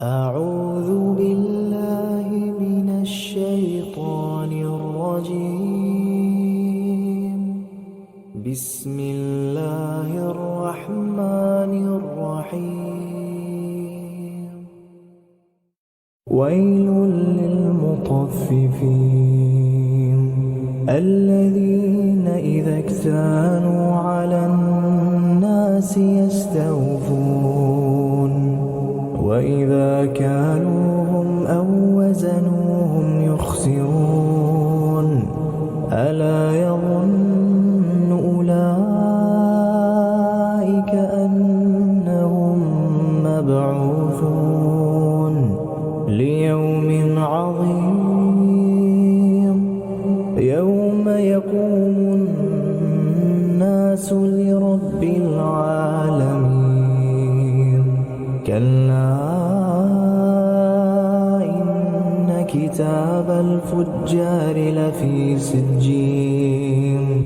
أعوذ بالله من الشيطان الرجيم. بسم الله الرحمن الرحيم. ويل للمطففين الذين إذا اكتالوا على الناس يستوفون وإذا كالوهم أو وزنوهم يخسرون ألا يظن أولئك أنهم مبعوثون ليوم عظيم يوم يقوم الناس لرب العالمين. كلا إن كتاب الفجار لفي سجين